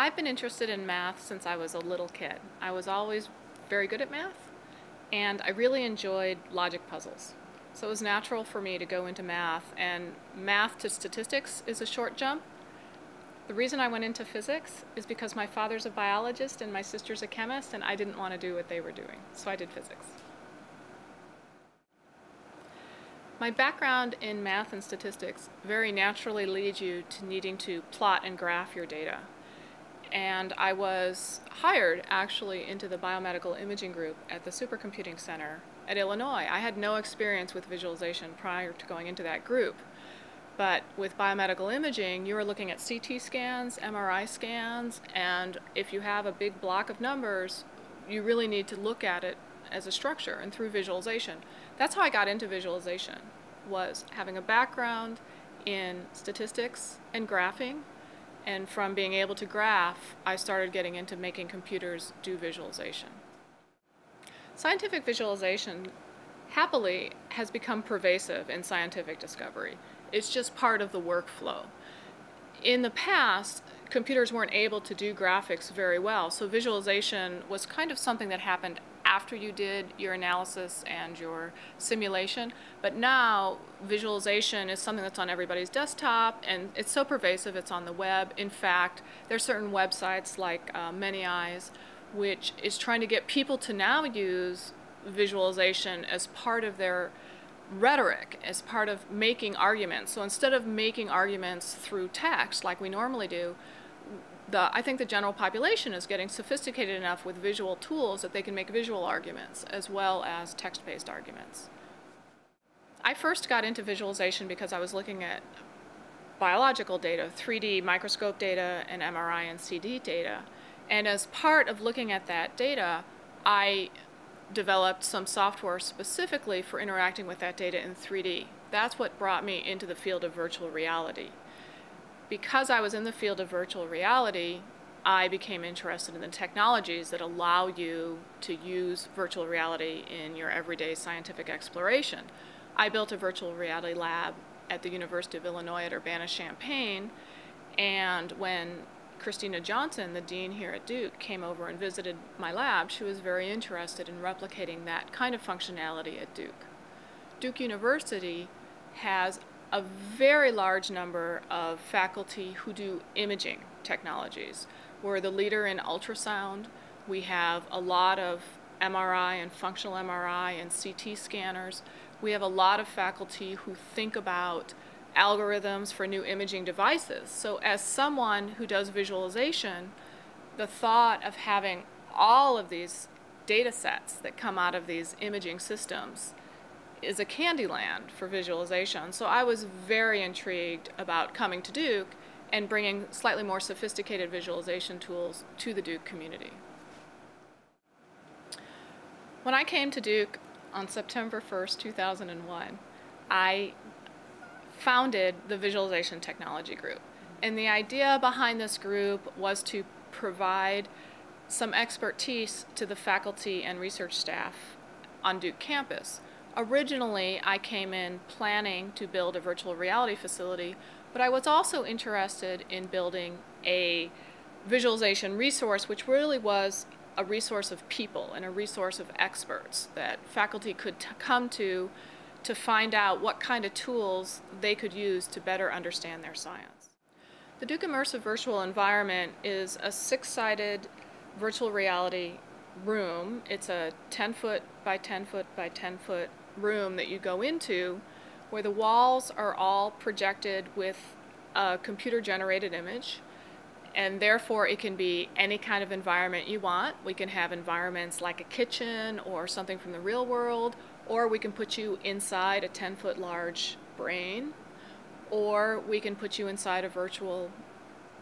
I've been interested in math since I was a little kid. I was always very good at math, and I really enjoyed logic puzzles. So it was natural for me to go into math, and math to statistics is a short jump. The reason I went into physics is because my father's a biologist and my sister's a chemist, and I didn't want to do what they were doing, so I did physics. My background in math and statistics very naturally leads you to needing to plot and graph your data. And I was hired actually into the biomedical imaging group at the Supercomputing Center at Illinois. I had no experience with visualization prior to going into that group. But with biomedical imaging, you are looking at CT scans, MRI scans, and if you have a big block of numbers, you really need to look at it as a structure and through visualization. That's how I got into visualization, was having a background in statistics and graphing. And from being able to graph, I started getting into making computers do visualization. Scientific visualization, happily, has become pervasive in scientific discovery. It's just part of the workflow. In the past, computers weren't able to do graphics very well, so visualization was kind of something that happened after you did your analysis and your simulation. But now, visualization is something that's on everybody's desktop, and it's so pervasive it's on the web. In fact, there are certain websites like Many Eyes, which is trying to get people to now use visualization as part of their rhetoric, as part of making arguments. So instead of making arguments through text like we normally do, I think the general population is getting sophisticated enough with visual tools that they can make visual arguments as well as text-based arguments. I first got into visualization because I was looking at biological data, 3D microscope data and MRI and CD data. And as part of looking at that data, I developed some software specifically for interacting with that data in 3D. That's what brought me into the field of virtual reality. Because I was in the field of virtual reality, I became interested in the technologies that allow you to use virtual reality in your everyday scientific exploration. I built a virtual reality lab at the University of Illinois at Urbana-Champaign, and when Christina Johnson, the dean here at Duke, came over and visited my lab, she was very interested in replicating that kind of functionality at Duke. Duke University has a very large number of faculty who do imaging technologies. We're the leader in ultrasound. We have a lot of MRI and functional MRI and CT scanners. We have a lot of faculty who think about algorithms for new imaging devices. So as someone who does visualization, the thought of having all of these data sets that come out of these imaging systems is a candy land for visualization. So I was very intrigued about coming to Duke and bringing slightly more sophisticated visualization tools to the Duke community. When I came to Duke on September 1st, 2001, I founded the Visualization Technology Group. And the idea behind this group was to provide some expertise to the faculty and research staff on Duke campus. Originally, I came in planning to build a virtual reality facility, but I was also interested in building a visualization resource, which really was a resource of people and a resource of experts that faculty could come to find out what kind of tools they could use to better understand their science. The Duke Immersive Virtual Environment is a 6-sided virtual reality room. It's a 10-foot by 10-foot by 10-foot room that you go into, where the walls are all projected with a computer-generated image, and therefore it can be any kind of environment you want. We can have environments like a kitchen or something from the real world, or we can put you inside a 10-foot large brain, or we can put you inside a virtual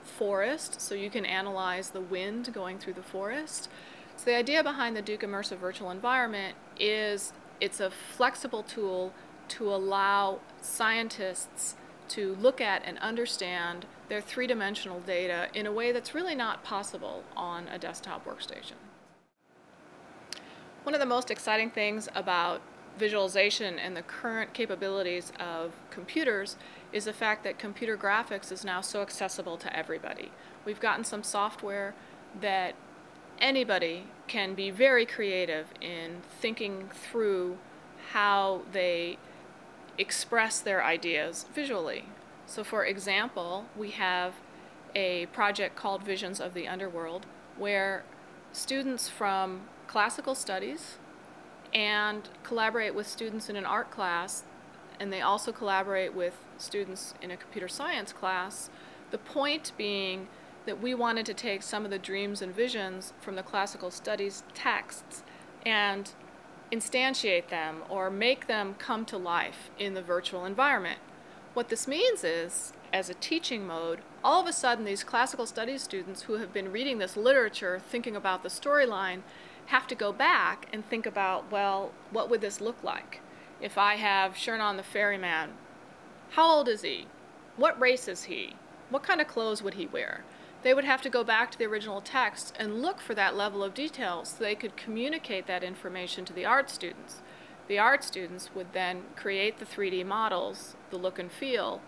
forest so you can analyze the wind going through the forest. So the idea behind the Duke Immersive Virtual Environment is it's a flexible tool to allow scientists to look at and understand their three-dimensional data in a way that's really not possible on a desktop workstation. One of the most exciting things about visualization and the current capabilities of computers is the fact that computer graphics is now so accessible to everybody. We've gotten some software that anybody can be very creative in thinking through how they express their ideas visually. So for example, we have a project called Visions of the Underworld, where students from classical studies and collaborate with students in an art class, and they also collaborate with students in a computer science class, the point being that we wanted to take some of the dreams and visions from the classical studies texts and instantiate them or make them come to life in the virtual environment. What this means is, as a teaching mode, all of a sudden these classical studies students who have been reading this literature, thinking about the storyline, have to go back and think about, well, what would this look like? If I have Shernon the Ferryman, how old is he? What race is he? What kind of clothes would he wear? They would have to go back to the original text and look for that level of detail so they could communicate that information to the art students. The art students would then create the 3D models, the look and feel,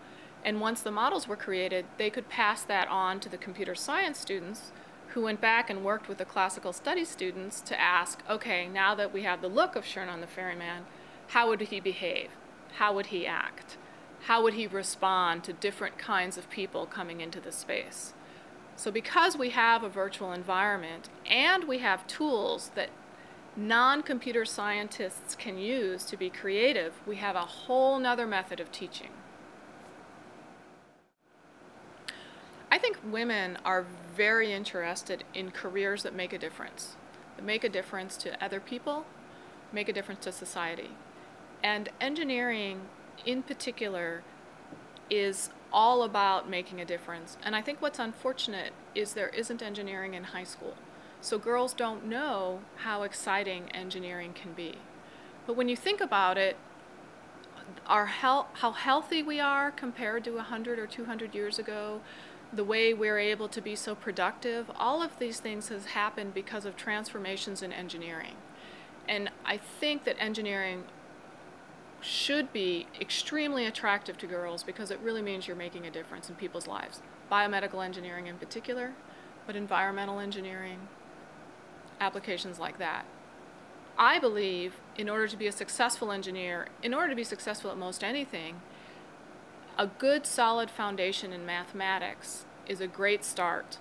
and once the models were created, they could pass that on to the computer science students, who went back and worked with the classical studies students to ask, okay, now that we have the look of Shernon the Ferryman, how would he behave? How would he act? How would he respond to different kinds of people coming into the space? So because we have a virtual environment and we have tools that non-computer scientists can use to be creative, we have a whole nother method of teaching. I think women are very interested in careers that make a difference to other people, make a difference to society. And engineering in particular is all about making a difference. And I think what's unfortunate is there isn't engineering in high school. So girls don't know how exciting engineering can be. But when you think about it, how healthy we are compared to 100 or 200 years ago, the way we're able to be so productive, all of these things has happened because of transformations in engineering. And I think that engineering should be extremely attractive to girls because it really means you're making a difference in people's lives. Biomedical engineering in particular, but environmental engineering, applications like that. I believe in order to be a successful engineer, in order to be successful at most anything, a good solid foundation in mathematics is a great start.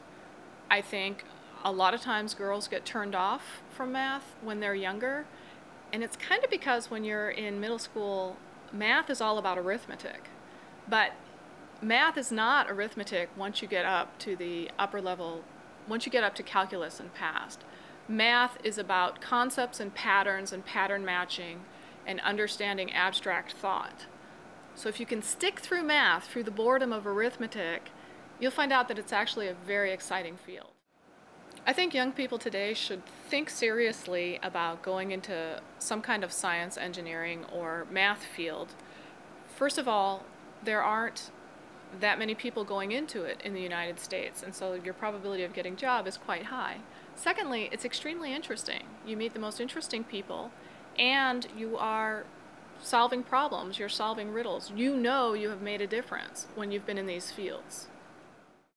I think a lot of times girls get turned off from math when they're younger, and it's kind of because when you're in middle school, math is all about arithmetic. But math is not arithmetic once you get up to the upper level, once you get up to calculus and past. Math is about concepts and pattern matching and understanding abstract thought. So if you can stick through math, through the boredom of arithmetic, you'll find out that it's actually a very exciting field. I think young people today should think seriously about going into some kind of science, engineering, or math field. First of all, there aren't that many people going into it in the United States, and so your probability of getting a job is quite high. Secondly, it's extremely interesting. You meet the most interesting people, and you are solving problems, you're solving riddles. You know you have made a difference when you've been in these fields.